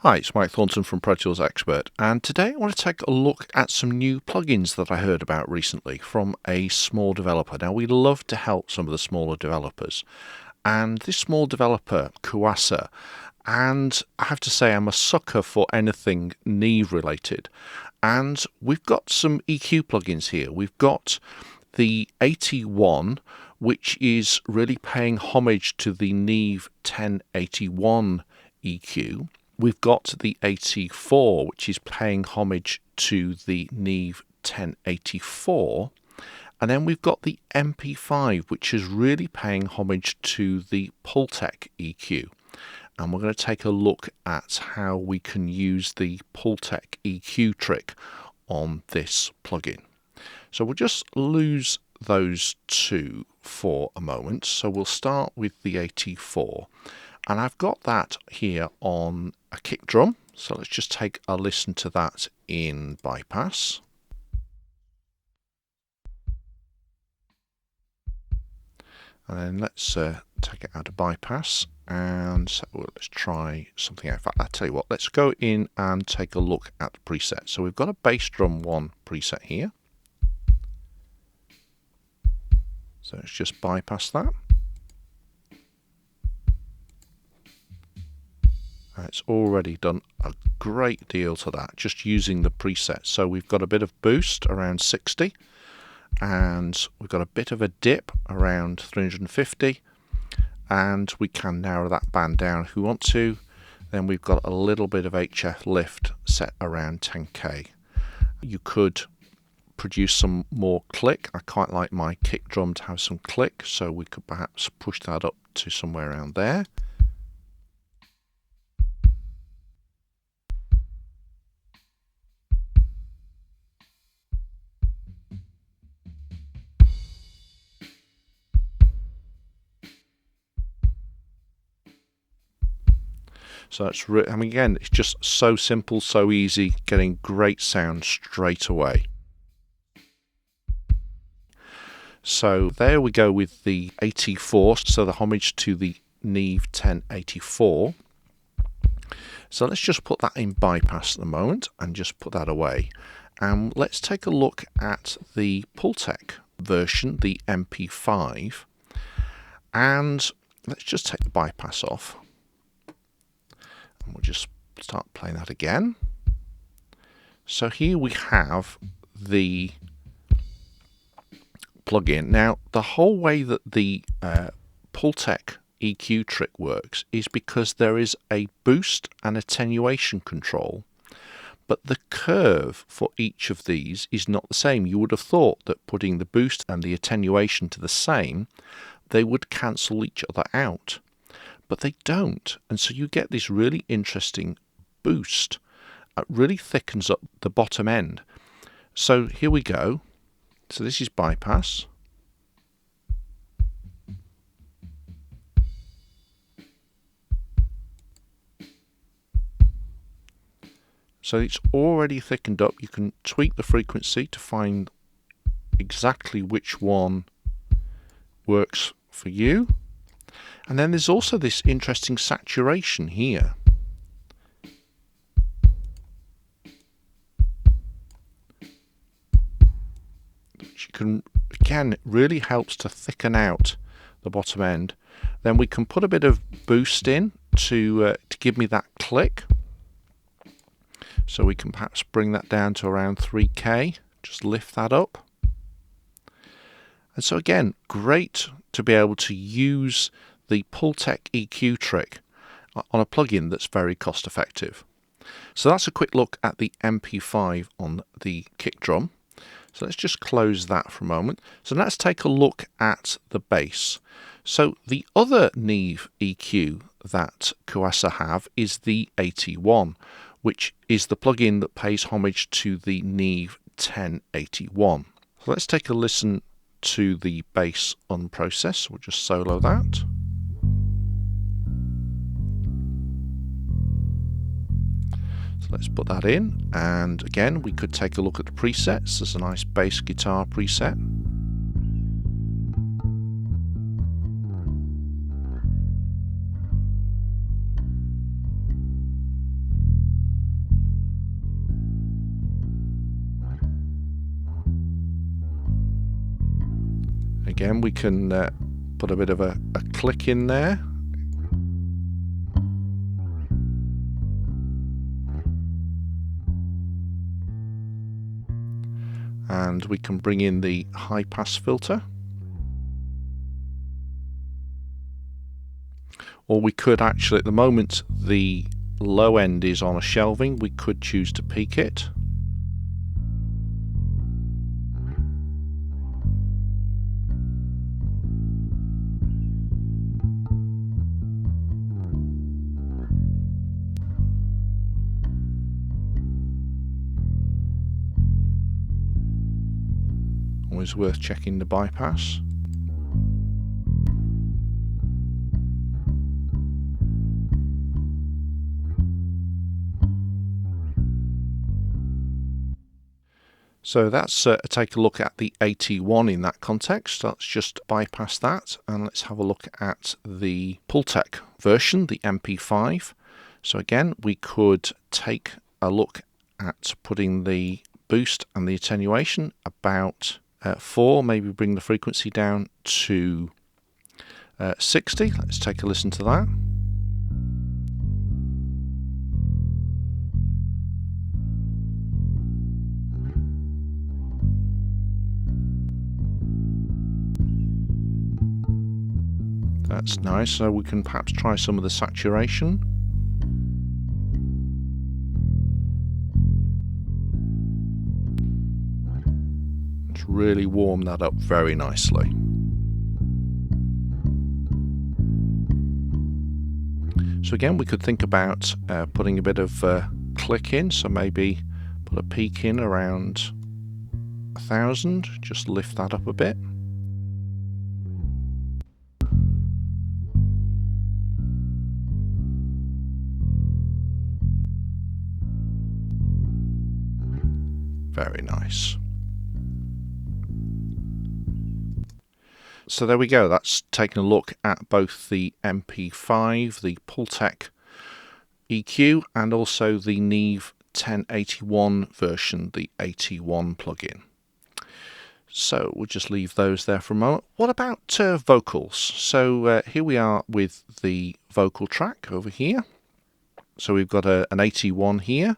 Hi, it's Mike Thornton from Pro Tools Expert, and today I want to take a look at some new plugins that I heard about recently from a small developer. Now, we love to help some of the smaller developers, and this small developer, Kuassa, and I have to say I'm a sucker for anything Neve related, and we've got some EQ plugins here. We've got the AT1, which is really paying homage to the Neve 1081 EQ. We've got the AT4, which is paying homage to the Neve 1084. And then we've got the MP5, which is really paying homage to the Pultec EQ. And we're going to take a look at how we can use the Pultec EQ trick on this plugin. So we'll just lose those two for a moment. So we'll start with the AT4. And I've got that here on a kick drum. So let's just take a listen to that in bypass. And then let's take it out of bypass. And so let's try something out. In fact, I'll tell you what, let's go in and take a look at the preset. So we've got a bass drum 1 preset here. So let's just bypass that. It's already done a great deal to that just using the preset. So we've got a bit of boost around 60 and we've got a bit of a dip around 350, and we can narrow that band down if we want to. Then we've got a little bit of HF lift set around 10k. You could produce some more click. I quite like my kick drum to have some click, so we could perhaps push that up to somewhere around there. So that's again, it's just so simple, so easy, getting great sound straight away. So there we go with the AT4, so the homage to the Neve 1084. So let's just put that in bypass at the moment and just put that away. And let's take a look at the Pultec version, the MP5. And let's just take the bypass off. And we'll just start playing that again. So here we have the plugin. Now, the whole way that the Pultec EQ trick works is because there is a boost and attenuation control, but the curve for each of these is not the same. You would have thought that putting the boost and the attenuation to the same, they would cancel each other out. But they don't, and so you get this really interesting boost. It really thickens up the bottom end. So here we go. So this is bypass. So it's already thickened up. You can tweak the frequency to find exactly which one works for you. And then there's also this interesting saturation here. Which you can, again, it really helps to thicken out the bottom end. Then we can put a bit of boost in to give me that click. So we can perhaps bring that down to around 3k, just lift that up. And so again, great to be able to use the Pultec EQ trick on a plugin that's very cost effective. So that's a quick look at the MP5 on the kick drum. So let's just close that for a moment. So let's take a look at the bass. So the other Neve EQ that Kuassa have is the AT1, which is the plugin that pays homage to the Neve 1081. So let's take a listen to the bass unprocessed. We'll just solo that. So let's put that in, and again we could take a look at the presets. There's a nice bass guitar preset. Again, we can put a bit of a click in there. And we can bring in the high pass filter. Or we could actually, at the moment the low end is on a shelving, we could choose to peak it. Always worth checking the bypass. So that's take a look at the AT1 in that context. Let's just bypass that and let's have a look at the Pultec version, the MP5. So again, we could take a look at putting the boost and the attenuation about 4, maybe bring the frequency down to 60. Let's take a listen to that. That's nice, so we can perhaps try some of the saturation. Let's really warm that up very nicely. So again, we could think about putting a bit of click in, so maybe put a peak in around 1000, just lift that up a bit. Very nice. So there we go, that's taking a look at both the MP5, the Pultec EQ, and also the Neve 1081 version, the AT1 plugin. So we'll just leave those there for a moment. What about vocals? So here we are with the vocal track over here. So we've got an AT1 here.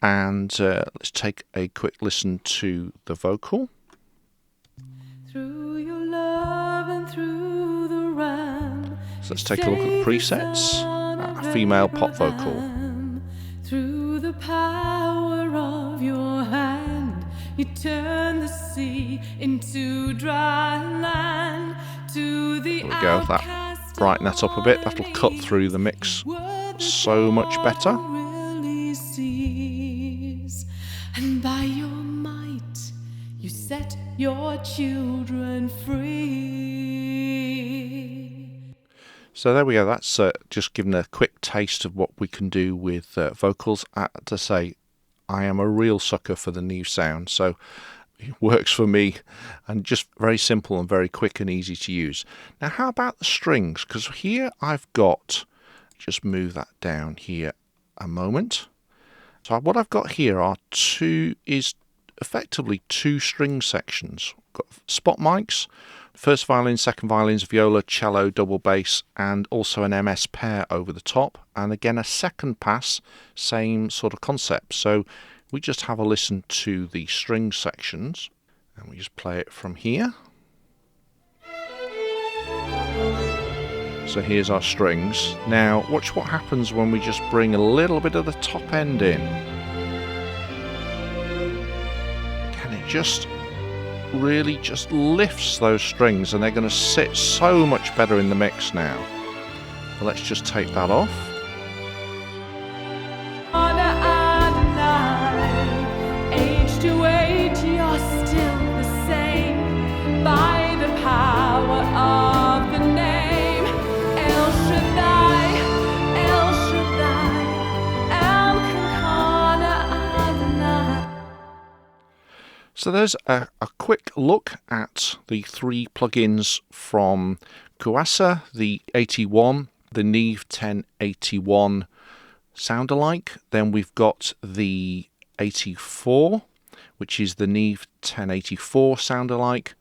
And let's take a quick listen to the vocal. Through your love and through the ram, so let's take a look at the presets. Female pop vocal. Through the power of your hand, you turn the sea into dry land. To the there we go, that brighten that up a bit, that'll cut through the mix so much better. And by your might you set your children free. So there we go, that's just giving a quick taste of what we can do with vocals. To say, I am a real sucker for the Neve sound, so it works for me, and just very simple and very quick and easy to use. Now how about the strings? Because here I've got, just move that down here a moment. So what I've got here is effectively two string sections. I've got spot mics, first violin, second violins, viola, cello, double bass, and also an MS pair over the top. And again, a second pass, same sort of concept. So we just have a listen to the string sections, and we just play it from here. So here's our strings. Now watch what happens when we just bring a little bit of the top end in. And it just really just lifts those strings, and they're going to sit so much better in the mix now. Well, let's just take that off. Age to age, you're still the same by the power of the name. So there's a quick look at the three plugins from Kuassa, the AT1, the Neve 1081 sound alike. Then we've got the AT4, which is the Neve 1084 sound alike.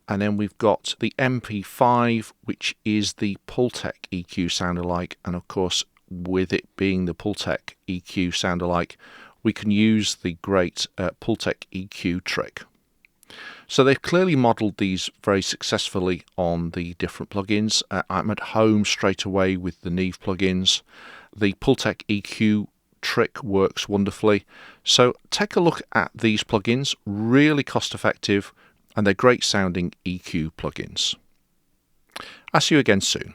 And then we've got the MP5, which is the Pultec EQ sound alike. And of course, with it being the Pultec EQ sound alike, we can use the great Pultec EQ trick. So they've clearly modelled these very successfully on the different plugins. I'm at home straight away with the Neve plugins. The Pultec EQ trick works wonderfully. So take a look at these plugins, really cost effective, and they're great sounding EQ plugins. I'll see you again soon.